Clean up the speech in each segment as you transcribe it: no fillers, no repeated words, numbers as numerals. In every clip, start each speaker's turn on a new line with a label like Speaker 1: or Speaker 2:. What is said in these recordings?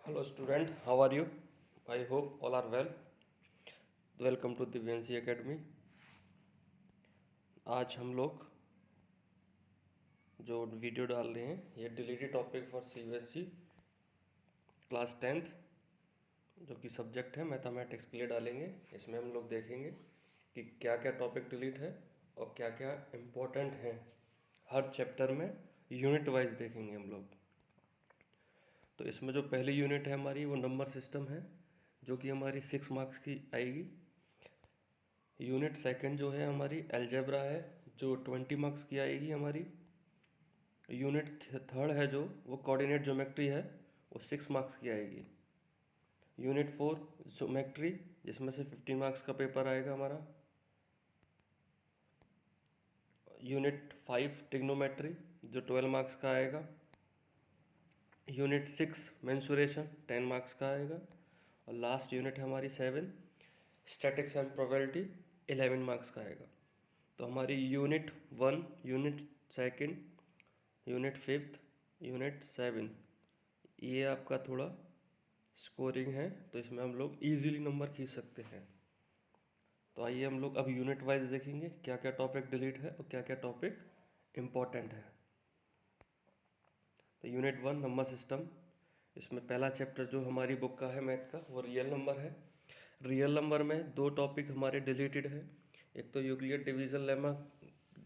Speaker 1: Hello student, how are you? I hope all are well. Welcome to Divyanshi academy. आज हम लोग जो video डाल रहे हैं ये deleted topic for CBSE class 10th जो कि सब्जेक्ट है मैथमेटिक्स के लिए डालेंगे। इसमें हम लोग देखेंगे कि क्या क्या टॉपिक डिलीट है और क्या क्या इम्पोर्टेंट है। हर चैप्टर में यूनिट वाइज देखेंगे हम लोग। तो इसमें जो पहली यूनिट है हमारी वो नंबर सिस्टम है जो कि हमारी 6 मार्क्स की आएगी। यूनिट सेकंड जो है हमारी अलजेब्रा है जो 20 मार्क्स की आएगी हमारी। यूनिट थर्ड है जो वो कोऑर्डिनेट ज्योमेट्री है वो 6 मार्क्स की आएगी। यूनिट 4 ज्योमेट्री जिसमें से 15 मार्क्स का पेपर आएगा हमारा। यूनिट 5 ट्रिग्नोमेट्री जो 12 मार्क्स का आएगा। यूनिट 6 मेंसुरेशन 10 मार्क्स का आएगा। और लास्ट यूनिट है हमारी 7 स्टैटिक्स एंड प्रोबेबिलिटी 11 मार्क्स का आएगा। तो हमारी unit 1, unit second, unit 5th, unit 7 ये आपका थोड़ा स्कोरिंग है तो इसमें हम लोग इजीली नंबर खींच सकते हैं। तो आइए हम लोग अब यूनिट वाइज देखेंगे क्या क्या टॉपिक डिलीट है और क्या क्या टॉपिक इम्पोर्टेंट है। तो यूनिट 1 नंबर सिस्टम, इसमें पहला चैप्टर जो हमारी बुक का है मैथ का वो रियल नंबर है। रियल नंबर में 2 टॉपिक हमारे डिलीटेड है। एक तो यूक्लिड डिवीजन लेमा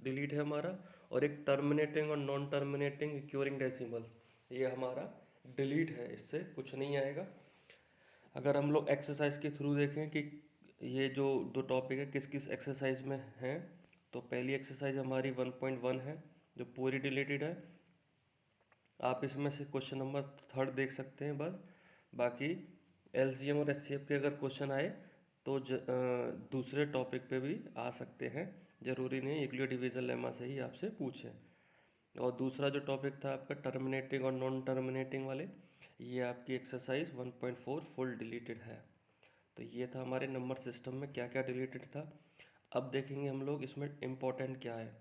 Speaker 1: डिलीट है हमारा और एक टर्मिनेटिंग और नॉन टर्मिनेटिंग रिक्योरिंग डेसिमल ये हमारा डिलीट है, इससे कुछ नहीं आएगा। अगर हम लोग एक्सरसाइज के थ्रू देखें कि ये जो 2 टॉपिक है किस किस एक्सरसाइज में हैं, तो पहली एक्सरसाइज हमारी 1.1 है जो पूरी डिलीटेड है। आप इसमें से क्वेश्चन नंबर 3 देख सकते हैं बस। बाकी एलसीएम और एचसीएफ के अगर क्वेश्चन आए तो दूसरे टॉपिक पे भी आ सकते हैं, ज़रूरी नहीं यूक्लिड डिवीजन लेमा से ही आपसे पूछें। और दूसरा जो टॉपिक था आपका टर्मिनेटिंग और नॉन टर्मिनेटिंग वाले, ये आपकी एक्सरसाइज 1.4 फुल डिलीटेड है। तो ये था हमारे नंबर सिस्टम में क्या क्या डिलीटेड था। अब देखेंगे हम लोग इसमें इम्पोर्टेंट क्या है।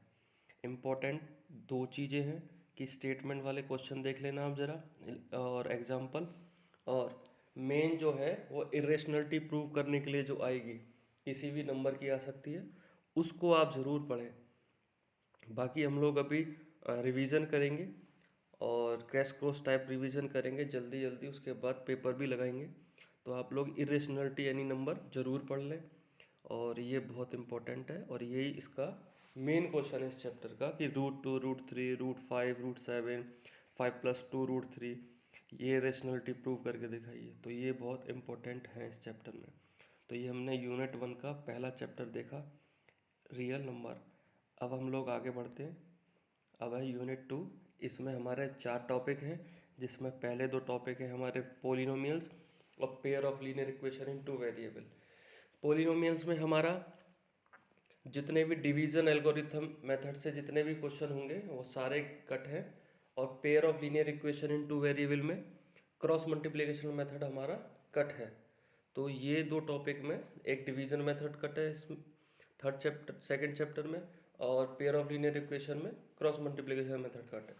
Speaker 1: इम्पोर्टेंट 2 चीज़ें हैं कि स्टेटमेंट वाले क्वेश्चन देख लेना आप ज़रा और एग्जाम्पल, और मेन जो है वो इरेशनलिटी प्रूव करने के लिए जो आएगी किसी भी नंबर की आ सकती है उसको आप ज़रूर पढ़ें। बाकी हम लोग अभी रिवीजन करेंगे और क्रैश कोर्स टाइप रिवीजन करेंगे जल्दी जल्दी, उसके बाद पेपर भी लगाएंगे। तो आप लोग इरेशनलिटी यानी नंबर ज़रूर पढ़ लें और ये बहुत इंपॉर्टेंट है और यही इसका मेन क्वेश्चन है इस चैप्टर का कि √2, √3, √5, √7, 5+2 √3 ये रेशनलिटी प्रूव करके दिखाइए। तो ये बहुत इंपॉर्टेंट है इस चैप्टर में। तो ये हमने यूनिट 1 का पहला चैप्टर देखा रियल नंबर। अब हम लोग आगे बढ़ते हैं। अब है यूनिट 2, इसमें हमारे 4 टॉपिक हैं जिसमें पहले 2 टॉपिक हैं हमारे पोलिनोमियल्स और pair of linear equation in 2 variable. Polynomials में हमारा जितने भी डिवीजन एल्गोरिथम मेथड से जितने भी क्वेश्चन होंगे वो सारे कट हैं। और pair of linear equation in 2 variable में क्रॉस मल्टीप्लिकेशन मेथड हमारा कट है। तो ये 2 टॉपिक में एक डिवीजन मेथड कट है इस सेकंड चैप्टर में, और पेयर ऑफ लीनियर इक्वेशन में क्रॉस मल्टीप्लिकेशन मेथड कट है।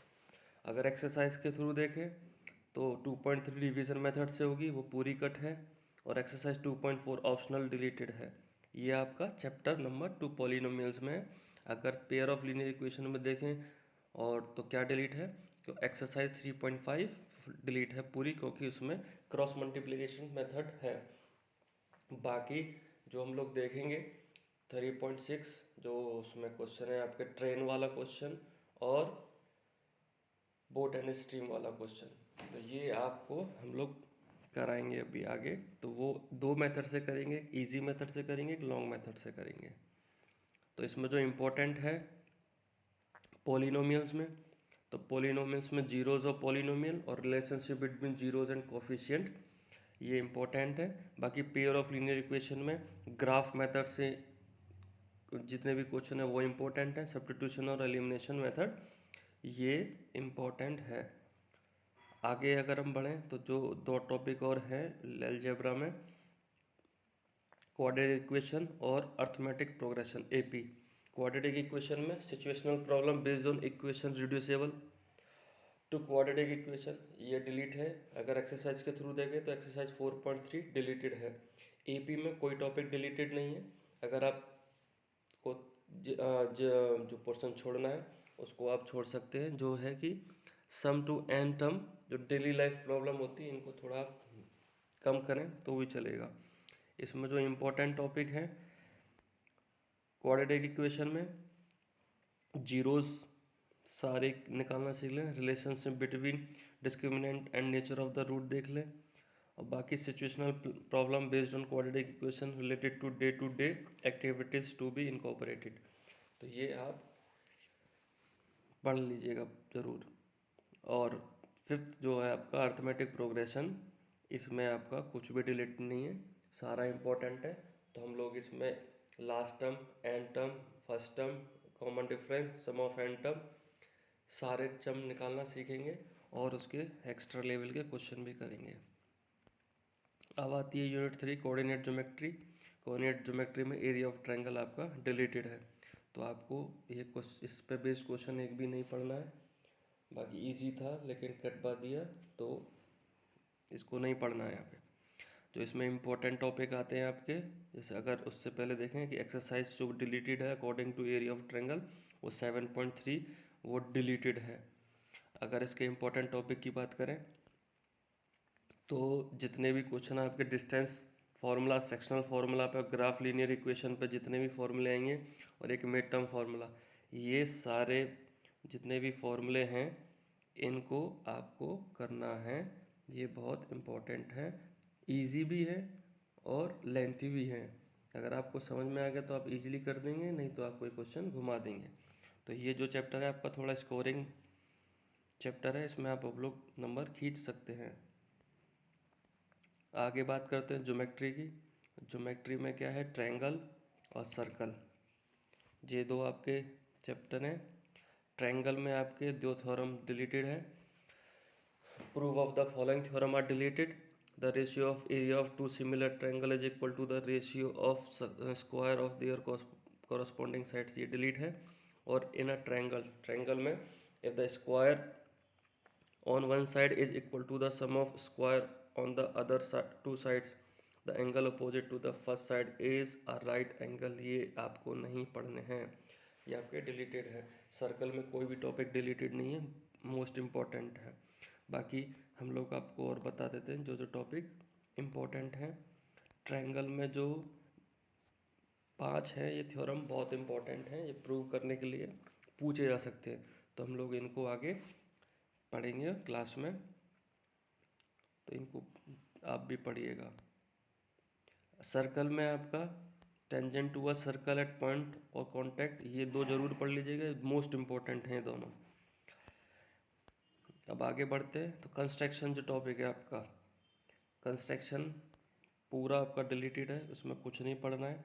Speaker 1: अगर एक्सरसाइज के थ्रू देखें तो 2.3 डिवीजन मेथड से होगी वो पूरी कट है, और एक्सरसाइज 2.4 ऑप्शनल डिलीटेड है। ये आपका चैप्टर नंबर 2 पॉलिनोमियल्स में है। अगर पेयर ऑफ लीनियर इक्वेशन में देखें और तो क्या डिलीट है, तो एक्सरसाइज 3.5 डिलीट है पूरी, क्योंकि उसमें क्रॉस मल्टीप्लिकेशन मेथड है। बाकी जो हम लोग देखेंगे 3.6 जो उसमें क्वेश्चन है आपके ट्रेन वाला क्वेश्चन और बोट एंड स्ट्रीम वाला क्वेश्चन, तो ये आपको हम लोग कराएंगे अभी आगे। तो वो 2 मेथड से करेंगे, एक ईजी मेथड से करेंगे, एक लॉन्ग मेथड से करेंगे। तो इसमें जो इम्पोर्टेंट है पोलिनोमियल्स में, तो पोलिनोमियल्स में जीरोज ऑफ पोलिनोमियल और relationship between zeros and coefficient ये इम्पोर्टेंट है। बाकी पेयर ऑफ लीनियर इक्वेशन में ग्राफ मेथड से जितने भी क्वेश्चन है वो इम्पोर्टेंट है। सब्स्टिट्यूशन और एलिमिनेशन मेथड ये इम्पोर्टेंट है। आगे अगर हम बढ़ें तो जो 2 टॉपिक और हैं अलजेब्रा में, क्वाड्रेटिक इक्वेशन और arithmetic progression AP. Quadratic equation में situational problem based on equation reducible, to quadratic equation ये डिलीट है। अगर एक्सरसाइज के थ्रू देखें तो एक्सरसाइज 4.3 डिलीटेड है। एपी में कोई टॉपिक डिलीटेड नहीं है। अगर आपको जो पोर्शन छोड़ना है उसको आप छोड़ सकते हैं, जो है कि सम टू एन टर्म, जो डेली लाइफ प्रॉब्लम होती है इनको थोड़ा आप कम करें तो भी चलेगा। इसमें जो इम्पोर्टेंट टॉपिक है क्वाड्रेटिक इक्वेशन में, जीरोस सारे निकालना सीख लें, relationship between discriminant and nature of the root देख लें, और बाकी situational problem based on quadratic equation related to day activities to be incorporated, तो ये आप पढ़ लीजिएगा ज़रूर। और फिफ्थ जो है आपका अर्थमेटिक प्रोग्रेशन, इसमें आपका कुछ भी डिलीट नहीं है, सारा इम्पोर्टेंट है। तो हम लोग इसमें last term, end term, first term, common difference, sum of end term, सारे टर्म निकालना सीखेंगे और उसके एक्स्ट्रा लेवल के क्वेश्चन भी करेंगे। अब आती है unit 3 coordinate geometry. Coordinate geometry में एरिया ऑफ ट्रायंगल आपका डिलीटेड है, तो आपको ये इस पे बेस्ड क्वेश्चन एक भी नहीं पढ़ना है। बाकी इजी था लेकिन कटवा दिया तो इसको नहीं पढ़ना है यहाँ पे। तो इसमें इम्पोर्टेंट टॉपिक आते हैं आपके, जैसे अगर उससे पहले देखें कि एक्सरसाइज जो डिलीटेड है according to area of triangle वो 7.3 वो डिलीटेड है। अगर इसके इम्पोर्टेंट टॉपिक की बात करें तो जितने भी क्वेश्चन आपके डिस्टेंस फार्मूला, सेक्शनल फार्मूला पे, ग्राफ लीनियर इक्वेशन पे जितने भी फार्मूले आएंगे और एक मिड टर्म फार्मूला, ये सारे जितने भी फार्मूले हैं इनको आपको करना है। ये बहुत इम्पोर्टेंट है, इजी भी है और लेंथी भी है। अगर आपको समझ में आ गया तो आप इजीली कर देंगे, नहीं तो आप कोई क्वेश्चन घुमा देंगे। तो ये जो चैप्टर है आपका थोड़ा स्कोरिंग चैप्टर है, इसमें आप लोग नंबर खींच सकते हैं। आगे बात करते हैं ज्योमेट्री की। ज्योमेट्री में क्या है, ट्रायंगल और सर्कल, ये दो आपके चैप्टर हैं। ट्रायंगल में आपके दो थ्योरम डिलीटेड है। Proof of the following theorem are deleted. The ratio of area of two similar triangle is equal to the ratio of square of their corresponding sides, ये delete है। और in a triangle में if the square on one side is equal to the sum of square on the other two sides, the angle opposite to the first side is a right angle, ये आपको नहीं पढ़ने हैं, ये आपके deleted है। Circle में कोई भी टॉपिक डिलीटेड नहीं है, मोस्ट इम्पॉर्टेंट है। बाकी हम लोग आपको और बता देते हैं जो जो टॉपिक इम्पोर्टेंट हैं। ट्रायंगल में जो 5 हैं ये थ्योरम बहुत इम्पोर्टेंट हैं, ये प्रूव करने के लिए पूछे जा सकते हैं, तो हम लोग इनको आगे पढ़ेंगे क्लास में, तो इनको आप भी पढ़िएगा। सर्कल में आपका tangent to a circle at point और कॉन्टैक्ट, ये दो जरूर पढ़ लीजिएगा, मोस्ट इम्पोर्टेंट हैं दोनों। अब आगे बढ़ते हैं, तो कंस्ट्रक्शन जो टॉपिक है आपका, कंस्ट्रक्शन पूरा आपका डिलीटेड है, उसमें कुछ नहीं पढ़ना है,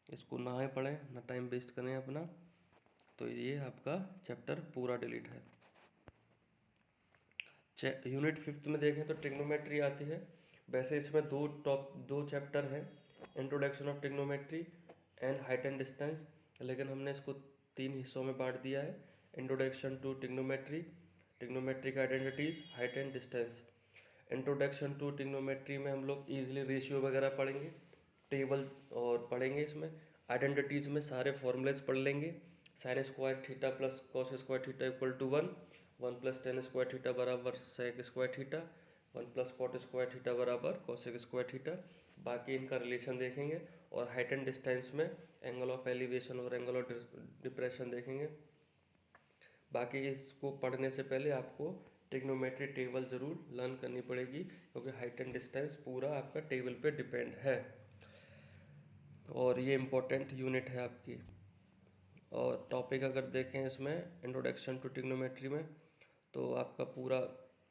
Speaker 1: इसको ना ही पढ़ें ना टाइम वेस्ट करें अपना, तो ये आपका चैप्टर पूरा डिलीट है। यूनिट 5 में देखें तो ट्रिग्नोमेट्री आती है। वैसे इसमें दो चैप्टर हैं, introduction of trigonometry and height and distance, लेकिन हमने इसको 3 हिस्सों में बांट दिया है। Introduction to trigonometry, trigonometric identities, height and distance. Introduction to trigonometry में हम लोग ईजिली रेशियो वगैरह पढ़ेंगे, टेबल और पढ़ेंगे। इसमें आइडेंटिटीज़ में सारे फॉर्मूलेज पढ़ लेंगे, sine square theta plus cos square theta equal to 1, 1 plus tan square theta बराबर sec square theta, 1 plus cot square theta बराबर कॉसेक स्क्वायर थीटा। बाकी इनका रिलेशन देखेंगे, और हाइट एंड डिस्टेंस में एंगल ऑफ एलिवेशन और एंगल ऑफ डिप्रेशन देखेंगे। बाकी इसको पढ़ने से पहले आपको ट्रिग्नोमेट्री टेबल ज़रूर लर्न करनी पड़ेगी, क्योंकि हाइट एंड डिस्टेंस पूरा आपका टेबल पे डिपेंड है, और ये इम्पोर्टेंट यूनिट है आपकी। और टॉपिक अगर देखें इसमें इंट्रोडक्शन टू ट्रिग्नोमेट्री में, तो आपका पूरा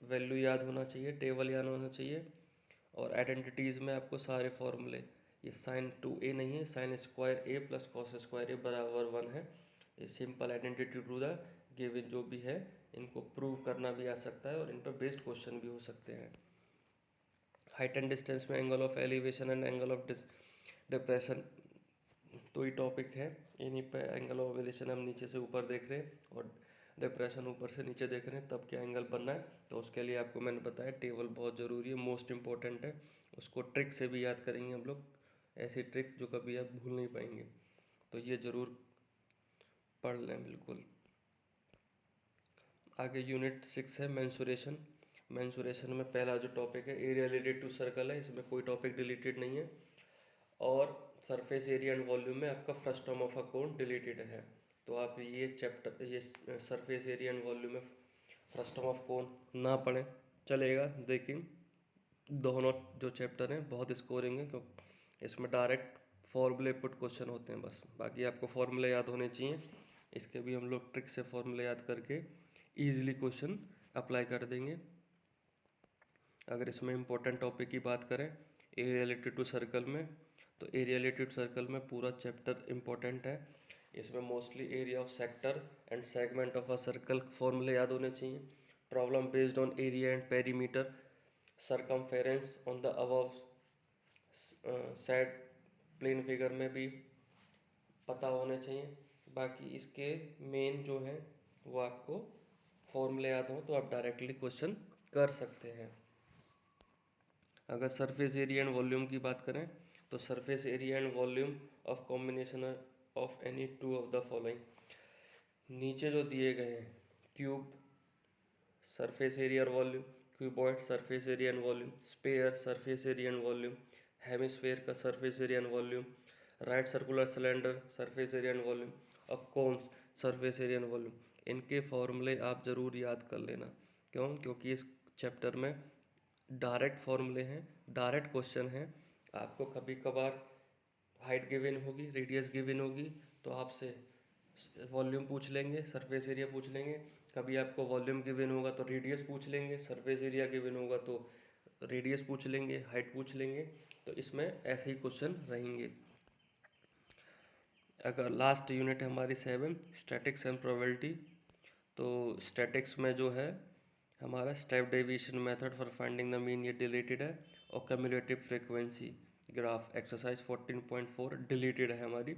Speaker 1: वैल्यू याद होना चाहिए, टेबल याद होना चाहिए, और आइडेंटिटीज़ में आपको सारे फॉर्मूले, ये साइन 2a नहीं है, sine square a plus cos square a बराबर 1 है। ये simple identity to the given जो भी है, इनको प्रूव करना भी आ सकता है और इन पर बेस्ड क्वेश्चन भी हो सकते हैं। हाइट एंड डिस्टेंस में angle of elevation and angle of depression, तो ये टॉपिक है, इन्हीं पे एंगल ऑफ एलिवेशन हम नीचे से ऊपर देख रहे हैं, और डिप्रेशन ऊपर से नीचे देख रहे हैं तब क्या एंगल बनना है, तो उसके लिए आपको मैंने बताया टेबल बहुत ज़रूरी है, मोस्ट इम्पोर्टेंट है। उसको ट्रिक से भी याद करेंगे हम लोग, ऐसी ट्रिक जो कभी आप भूल नहीं पाएंगे, तो ये ज़रूर पढ़ लें बिल्कुल। आगे यूनिट 6 है मेंसुरेशन। मेंसुरेशन में पहला जो टॉपिक है एरिया रिलेटेड टू सर्कल है, इसमें कोई टॉपिक डिलीटेड नहीं है। और सरफेस एरिया एंड वॉल्यूम में आपका first term of a cone deleted है, तो आप ये चैप्टर ये सरफेस एरिया एंड वॉल्यूम में फर्स्ट टर्म ऑफ कोन ना पढ़ें चलेगा, लेकिन दोनों जो चैप्टर हैं बहुत स्कोरिंग है, क्योंकि इसमें डायरेक्ट फॉर्मूले पुट क्वेश्चन होते हैं बस, बाकी आपको फॉर्मूले याद होने चाहिए। इसके भी हम लोग ट्रिक से फॉर्मूले याद करके ईजिली क्वेश्चन अप्लाई कर देंगे। अगर इसमें इम्पोर्टेंट टॉपिक की बात करें एरिया रिलेटेड टू सर्कल में, तो एरिया रिलेटेड सर्कल में पूरा चैप्टर इम्पोर्टेंट है। इसमें mostly area of sector and segment of a circle फॉर्मूले याद होने चाहिए। Problem based on area and perimeter, circumference on the above set plane figure में भी पता होने चाहिए। बाकी इसके मेन जो हैं वो आपको फॉर्मूले याद हो तो आप डायरेक्टली क्वेश्चन कर सकते हैं। अगर सरफेस एरिया एंड वॉल्यूम की बात करें, तो surface area and volume of combination of any two of the following, नीचे जो दिए गए हैं क्यूब सरफेस एरिया और volume, cuboid surface area and volume, sphere surface area and volume, hemisphere का surface area and volume, right circular cylinder surface area and volume और cones surface area and volume, इनके फॉर्मूले आप ज़रूर याद कर लेना। क्यों? क्योंकि इस चैप्टर में डायरेक्ट फॉर्मूले हैं, डायरेक्ट क्वेश्चन हैं। आपको कभी कभार हाइट गिवन होगी, रेडियस गिवन होगी, तो आपसे वॉल्यूम पूछ लेंगे, सरफेस एरिया पूछ लेंगे। कभी आपको वॉल्यूम गिवन होगा तो रेडियस पूछ लेंगे, सरफेस एरिया गिवन होगा तो रेडियस पूछ लेंगे, हाइट पूछ लेंगे। तो इसमें ऐसे ही क्वेश्चन रहेंगे। अगर लास्ट यूनिट है हमारी 7 स्टैटिक्स एंड प्रोबेबिलिटी, तो स्टैटिक्स में जो है हमारा step deviation method for finding the mean ये डिलीटेड है, और cumulative frequency graph exercise 14.4 deleted है हमारी,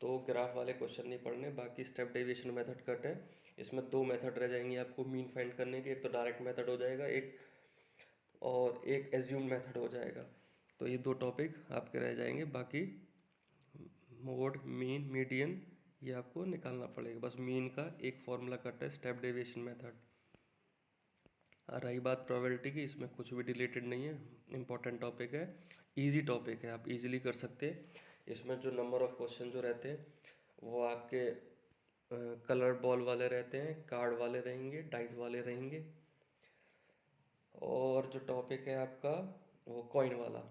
Speaker 1: तो ग्राफ वाले क्वेश्चन नहीं पढ़ने। बाकी स्टेप डेविएशन मेथड कट है, इसमें दो मेथड रह जाएंगे आपको मीन फाइंड करने के, एक तो डायरेक्ट मेथड हो जाएगा एक, और एक एज्यूम मेथड हो जाएगा। तो ये दो टॉपिक आपके रह जाएंगे, बाकी मोड मीन मीडियन ये आपको निकालना पड़ेगा। बस मीन का एक फॉर्मूला कट है स्टेप डेविएशन मेथड। रही बात प्रोबेबिलिटी की, इसमें कुछ भी डिलीटेड नहीं है, इंपॉर्टेंट टॉपिक है, इजी टॉपिक है, आप इजीली कर सकते हैं। इसमें जो नंबर ऑफ क्वेश्चन जो रहते हैं वो आपके कलर बॉल वाले रहते हैं, कार्ड वाले रहेंगे, डाइस वाले रहेंगे, और जो टॉपिक है आपका वो कॉइन वाला।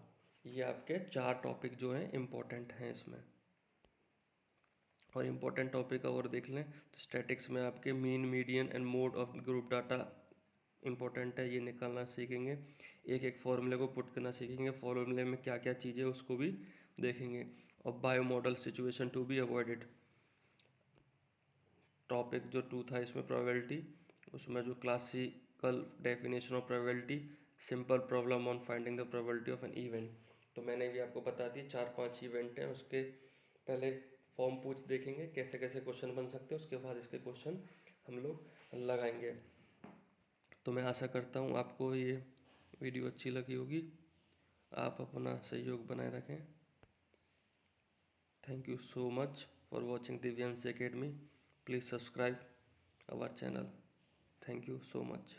Speaker 1: ये आपके चार टॉपिक जो हैं इम्पोर्टेंट हैं इसमें। और इम्पोर्टेंट टॉपिक और देख लें तो स्टैटिक्स में आपके mean median and mode of group data important है, ये निकालना सीखेंगे। एक एक फॉर्मूले को पुट करना सीखेंगे, फॉर्मूले में क्या क्या चीज़ें उसको भी देखेंगे। और bio model situation to be avoided, topic जो 2 था इसमें प्रोबेबिलिटी, उसमें जो classical definition of probability, simple problem on finding the probability of an event, तो मैंने भी आपको बता दी 4-5 इवेंट हैं, उसके पहले फॉर्म पूछ देखेंगे कैसे कैसे क्वेश्चन बन सकते हैं, उसके बाद इसके क्वेश्चन हम लोग लगाएंगे। तो मैं आशा करता हूँ आपको ये वीडियो अच्छी लगी होगी, आप अपना सहयोग बनाए रखें। Thank you so much for watching Divyansh academy, please subscribe our channel. Thank you so much.